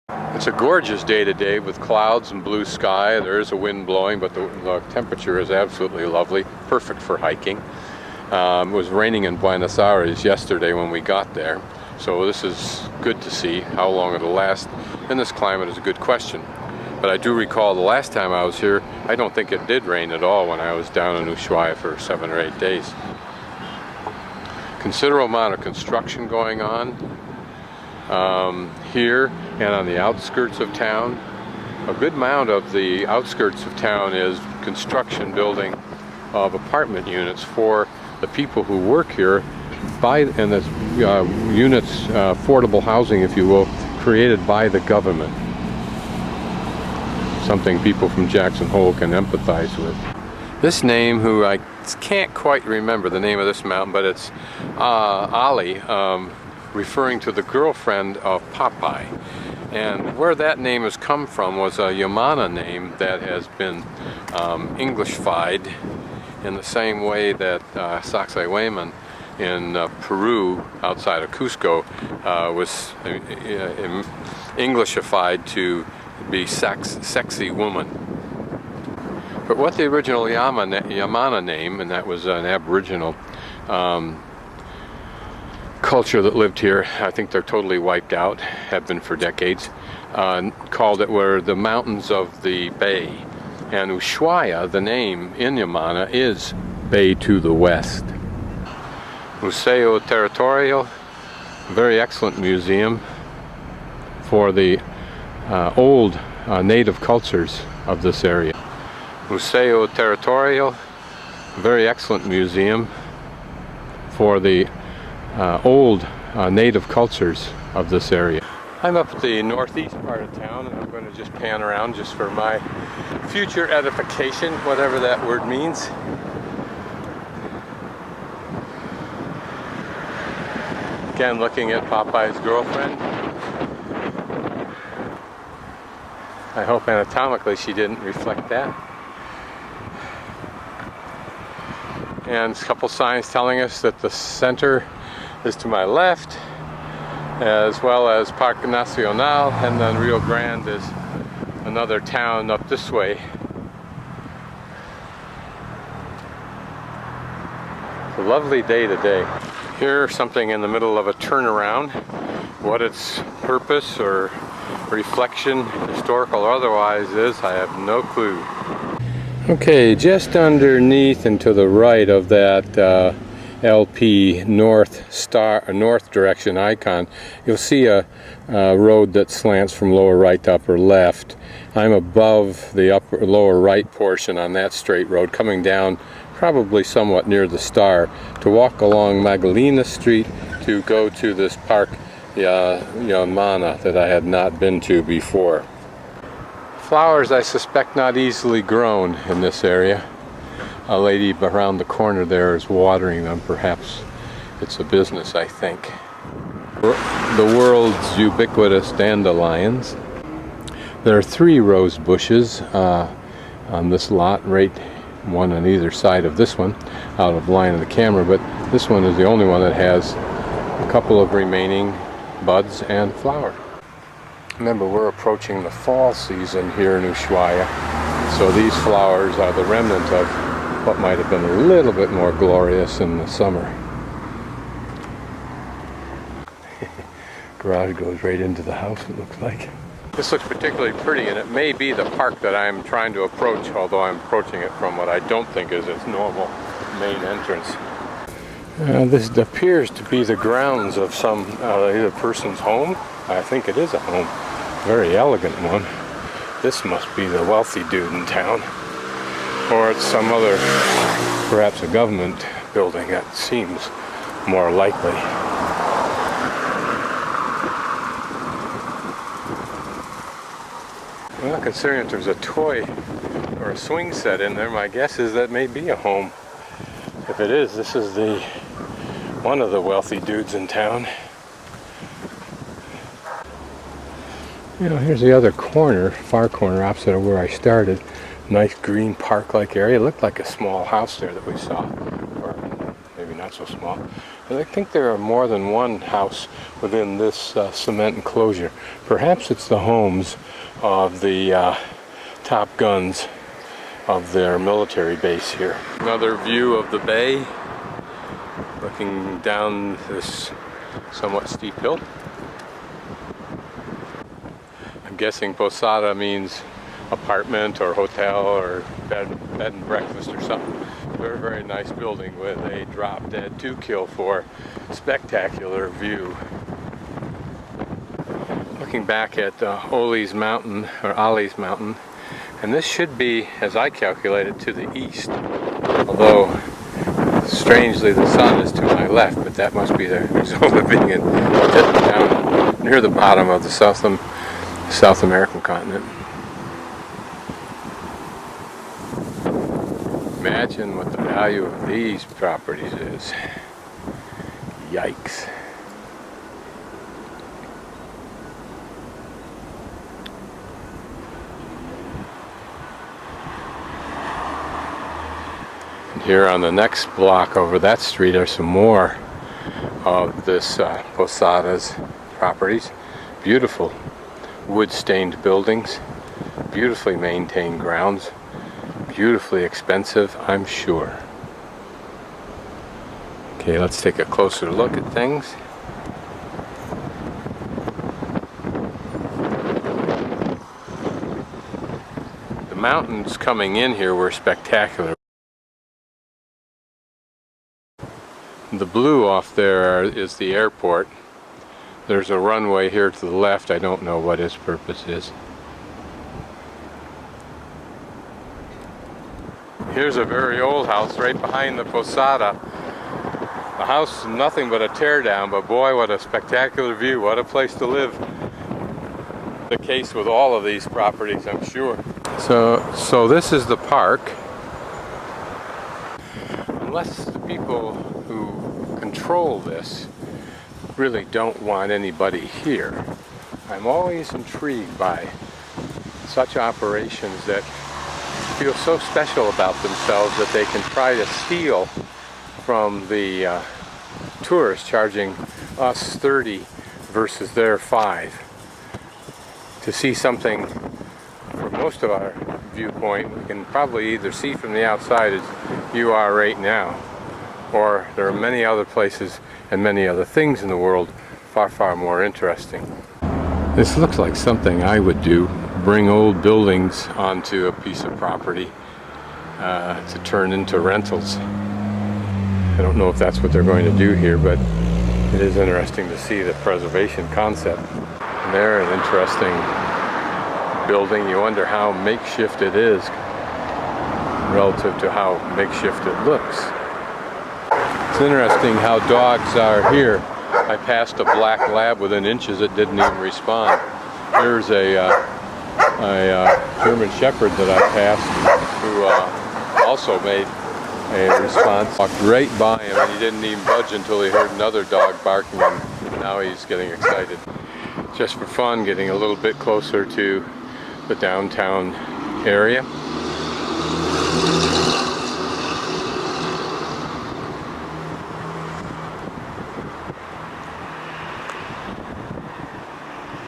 It's a gorgeous day today with clouds and blue sky. There is a wind blowing, but the temperature is absolutely lovely, perfect for hiking. It was raining in Buenos Aires yesterday when we got there, so this is good to see. How long it'll last in this climate is a good question. But I do recall the last time I was here, I don't think it did rain at all when I was down in Ushuaia for 7 or 8 days. Considerable amount of construction going on here and on the outskirts of town. A good amount of the outskirts of town is construction building of apartment units for the people who work here, and this units, affordable housing, if you will, created by the government. Something people from Jackson Hole can empathize with. This name, who I can't quite remember the name of this mountain, but it's Ali, referring to the girlfriend of Popeye. And where that name has come from was a Yamana name that has been English-fied in the same way that Sacsayhuaman in Peru, outside of Cusco, was Englishified to be sexy woman. But what the original Yamana name, and that was an Aboriginal culture that lived here, I think they're totally wiped out, have been for decades, called it were the mountains of the bay. And Ushuaia, the name in Yamana, is Bay to the West. Museo Territorial, a very excellent museum for the old native cultures of this area. Museo Territorial, a very excellent museum for the old native cultures of this area. I'm up at the northeast part of town, and I'm going to just pan around just for my future edification, whatever that word means. Again, looking at Popeye's girlfriend. I hope anatomically she didn't reflect that. And a couple signs telling us that the center is to my left, as well as Parque Nacional, and then Rio Grande is another town up this way. It's a lovely day today. Here, something in the middle of a turnaround. What its purpose or reflection, historical or otherwise, is, I have no clue. Okay, just underneath and to the right of that LP north direction icon, you'll see a road that slants from lower right to upper left. I'm above the lower right portion on that straight road, coming down probably somewhat near the star to walk along Magdalena Street to go to this Parque Yamana that I had not been to before. Flowers, I suspect, not easily grown in this area. A lady around the corner there is watering them. Perhaps it's a business, I think. The world's ubiquitous dandelions. There are 3 rose bushes on this lot, right, one on either side of this one, out of line of the camera, but this one is the only one that has a couple of remaining buds and flower. Remember, we're approaching the fall season here in Ushuaia, so these flowers are the remnant of what might have been a little bit more glorious in the summer. Garage goes right into the house, it looks like. This looks particularly pretty, and it may be the park that I'm trying to approach, although I'm approaching it from what I don't think is its normal main entrance. This appears to be the grounds of some either person's home. I think it is a home. Very elegant one. This must be the wealthy dude in town. Or it's some other, perhaps a government building. That seems more likely. Well, considering if there's a toy or a swing set in there, my guess is that may be a home. If it is, this is one of the wealthy dudes in town. You know, here's the other corner, far corner, opposite of where I started. Nice green park-like area. It looked like a small house there that we saw, or maybe not so small. And I think there are more than one house within this cement enclosure. Perhaps it's the homes of the top guns of their military base here. Another view of the bay, looking down this somewhat steep hill. I'm guessing posada means apartment or hotel or bed and breakfast or something. Very, very nice building with a drop dead 2 for spectacular view. Looking back at Ollie's Mountain, or Ollie's Mountain, and this should be, as I calculated, to the east. Although, strangely, the sun is to my left, but that must be the result of being down near the bottom of the South American continent. Imagine what the value of these properties is. Yikes. And here on the next block over that street are some more of this Posadas properties. Beautiful wood-stained buildings, beautifully maintained grounds. Beautifully expensive, I'm sure. Okay, let's take a closer look at things. The mountains coming in here were spectacular. The blue off there is the airport. There's a runway here to the left. I don't know what its purpose is. Here's a very old house right behind the posada. The house is nothing but a teardown, but boy, what a spectacular view. What a place to live. The case with all of these properties, I'm sure. So this is the park. Unless the people who control this really don't want anybody here. I'm always intrigued by such operations that feel so special about themselves that they can try to steal from the tourists, charging us 30 versus their 5. To see something, from most of our viewpoint, we can probably either see from the outside as you are right now, or there are many other places and many other things in the world far, far more interesting. This looks like something I would do. Bring old buildings onto a piece of property to turn into rentals. I don't know if that's what they're going to do here, but it is interesting to see the preservation concept. And they're an interesting building. You wonder how makeshift it is relative to how makeshift it looks. It's interesting how dogs are here. I passed a black lab within inches that didn't even respond. Here's a German Shepherd that I passed who also made a response. Walked right by him and he didn't even budge until he heard another dog barking, and now he's getting excited. Just for fun, getting a little bit closer to the downtown area.